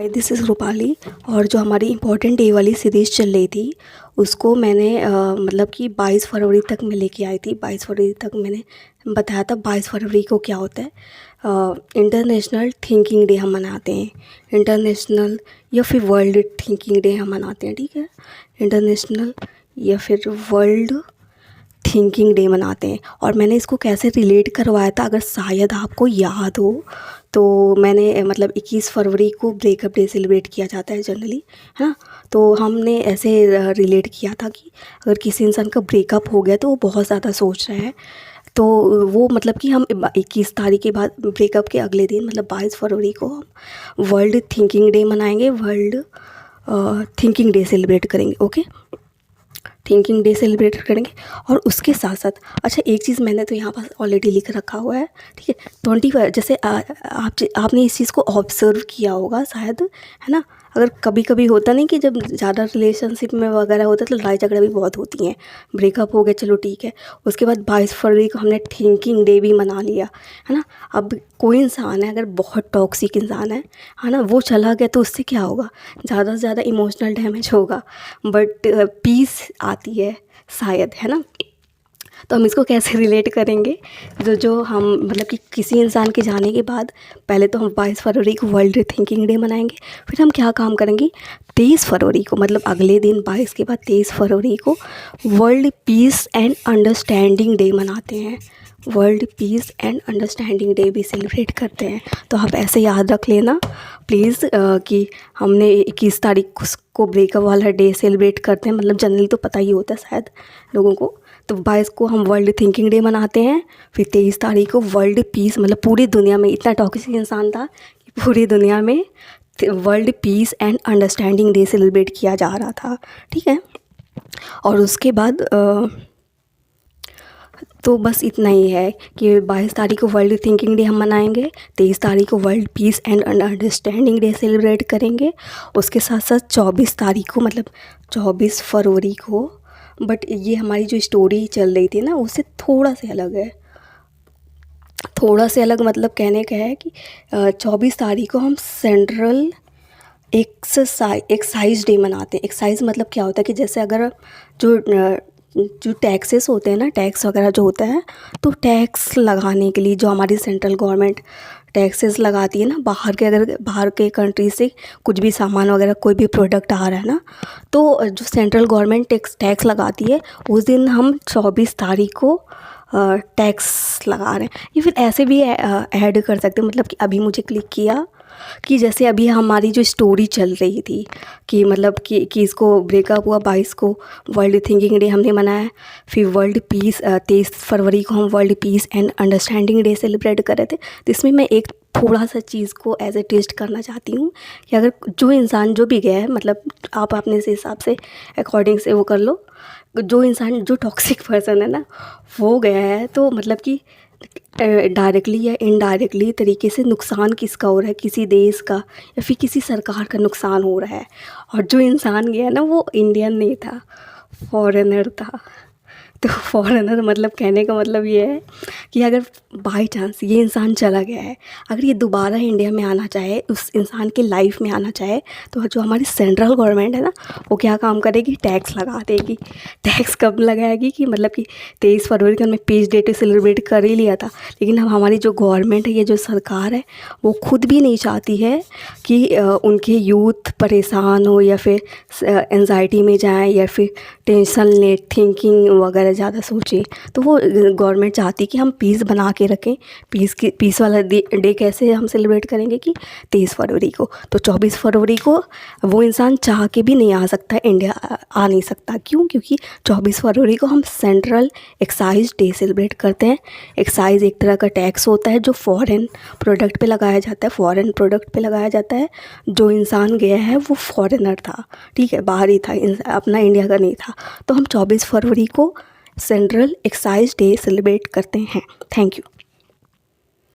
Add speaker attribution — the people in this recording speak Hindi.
Speaker 1: This is Rupali. और जो हमारी इम्पोर्टेंट डे वाली सीरीज़ चल रही थी उसको मैंने मतलब कि 22 फरवरी तक मैं लेके आई थी। 22 फरवरी तक मैंने बताया था 22 फरवरी को क्या होता है। इंटरनेशनल थिंकिंग डे हम मनाते हैं, इंटरनेशनल या फिर वर्ल्ड थिंकिंग डे हम मनाते हैं, ठीक है। इंटरनेशनल या फिर वर्ल्ड थिंकिंग डे मनाते हैं। और मैंने इसको कैसे रिलेट करवाया था, अगर शायद आपको याद हो तो मैंने मतलब 21 फरवरी को ब्रेकअप डे सेलिब्रेट किया जाता है जनरली, है ना। तो हमने ऐसे रिलेट किया था कि अगर किसी इंसान का ब्रेकअप हो गया तो वो बहुत ज़्यादा सोच रहा है, तो वो मतलब कि हम 21 तारीख के बाद ब्रेकअप के अगले दिन मतलब 22 फरवरी को हम वर्ल्ड थिंकिंग डे मनाएंगे, वर्ल्ड थिंकिंग डे सेलिब्रेट करेंगे, ओके। थिंकिंग डे सेलिब्रेट करेंगे। और उसके साथ साथ अच्छा एक चीज़ मैंने तो यहाँ पर ऑलरेडी लिख रखा हुआ है, ठीक है। 20 जैसे आपने इस चीज़ को ऑब्ज़र्व किया होगा शायद, है ना। अगर कभी कभी होता नहीं कि जब ज़्यादा रिलेशनशिप में वगैरह होता है तो लड़ाई झगड़ा भी बहुत होती हैं। ब्रेकअप हो गया, चलो ठीक है, उसके बाद 22 फरवरी को हमने थिंकिंग डे भी मना लिया, है ना। अब कोई इंसान है अगर बहुत टॉक्सिक इंसान है ना, वो चला गया तो उससे क्या होगा, ज़्यादा से ज़्यादा इमोशनल डैमेज होगा, बट पीस आती है शायद, है ना। तो हम इसको कैसे रिलेट करेंगे, जो हम मतलब कि किसी इंसान के जाने के बाद पहले तो हम 22 फरवरी को वर्ल्ड थिंकिंग डे मनाएंगे, फिर हम क्या काम करेंगे 23 फरवरी को, मतलब अगले दिन 22 के बाद 23 फरवरी को world peace and understanding day मनाते हैं। World peace and understanding day भी सेलिब्रेट करते हैं। तो आप ऐसे याद रख लेना प्लीज़ कि हमने 21 तारीख को ब्रेकअप वाला डे सेलिब्रेट करते हैं, मतलब जनरली तो पता ही होता है शायद लोगों को। तो 22 को हम वर्ल्ड थिंकिंग डे मनाते हैं, फिर 23 तारीख को वर्ल्ड पीस, मतलब पूरी दुनिया में इतना टॉक्सिक इंसान था कि पूरी दुनिया में world peace and understanding day celebrate किया जा रहा था, ठीक है। और उसके बाद तो बस इतना ही है कि 22 तारीख को वर्ल्ड थिंकिंग डे हम मनाएंगे, 23 तारीख को world peace and understanding day celebrate करेंगे। उसके साथ साथ 24 तारीख को मतलब 24 फरवरी को, बट ये हमारी जो स्टोरी चल रही थी ना उससे थोड़ा से अलग है। थोड़ा से अलग मतलब कहने का है कि 24 तारीख को हम सेंट्रल एक्साइज डे मनाते हैं। एक्साइज मतलब क्या होता है कि जैसे अगर जो टैक्सेस होते हैं ना, टैक्स वगैरह जो होता है, तो टैक्स लगाने के लिए जो हमारी सेंट्रल गवर्नमेंट टैक्सेस लगाती है ना, अगर बाहर के कंट्री से कुछ भी सामान वगैरह कोई भी प्रोडक्ट आ रहा है ना, तो जो सेंट्रल गवर्नमेंट टैक्स लगाती है उस दिन हम 24 तारीख को टैक्स लगा रहे हैं। या फिर ऐसे भी ऐड कर सकते हैं, मतलब कि अभी मुझे क्लिक किया कि जैसे अभी हमारी जो स्टोरी चल रही थी कि मतलब कि इसको ब्रेकअप हुआ 22 को वर्ल्ड थिंकिंग डे हमने मनाया, फिर वर्ल्ड पीस 23 फरवरी को हम world peace and understanding day celebrate कर रहे थे। तो इसमें मैं एक थोड़ा सा चीज़ को एज ए टेस्ट करना चाहती हूँ कि अगर जो इंसान जो भी गया है, मतलब आप अपने से हिसाब से अकॉर्डिंग से वो कर लो, जो इंसान जो टॉक्सिक पर्सन है ना वो गया है, तो मतलब कि डायरेक्टली या इनडायरेक्टली तरीके से नुकसान किसका हो रहा है, किसी देश का या फिर किसी सरकार का नुकसान हो रहा है। और जो इंसान गया ना वो इंडियन नहीं था, फॉरेनर था। तो फॉरेनर मतलब कहने का मतलब ये है कि अगर बाई चांस ये इंसान चला गया है, अगर ये दोबारा इंडिया में आना चाहे, उस इंसान की लाइफ में आना चाहे, तो जो हमारी सेंट्रल गवर्नमेंट है ना वो क्या काम करेगी, टैक्स लगा देगी। टैक्स कब लगाएगी कि मतलब कि 23 फरवरी को हमने पीस डे सेलिब्रेट कर ही लिया था, लेकिन अब हमारी जो गवर्नमेंट है, ये जो सरकार है, वो खुद भी नहीं चाहती है कि उनके यूथ परेशान हो या फिर एंजाइटी में जाए या फिर टेंशन ले, थिंकिंग वगैरह ज़्यादा सोचे। तो वो गवर्नमेंट चाहती कि हम पीस बना के रखें। पीस वाला डे कैसे हम सेलिब्रेट करेंगे कि 23 फरवरी को। तो 24 फरवरी को वो इंसान चाह के भी नहीं आ सकता, इंडिया आ नहीं सकता। क्यों? क्योंकि 24 फरवरी को हम सेंट्रल एक्साइज डे सेलिब्रेट करते हैं। एक्साइज एक तरह का टैक्स होता है जो फॉरेन प्रोडक्ट पे लगाया जाता है, फॉरेन प्रोडक्ट पे लगाया जाता है। जो इंसान गया है वो फॉरेनर था, ठीक है, बाहरी था, अपना इंडिया का नहीं था। तो हम 24 फरवरी को सेंट्रल एक्साइज डे सेलिब्रेट करते हैं। Thank you.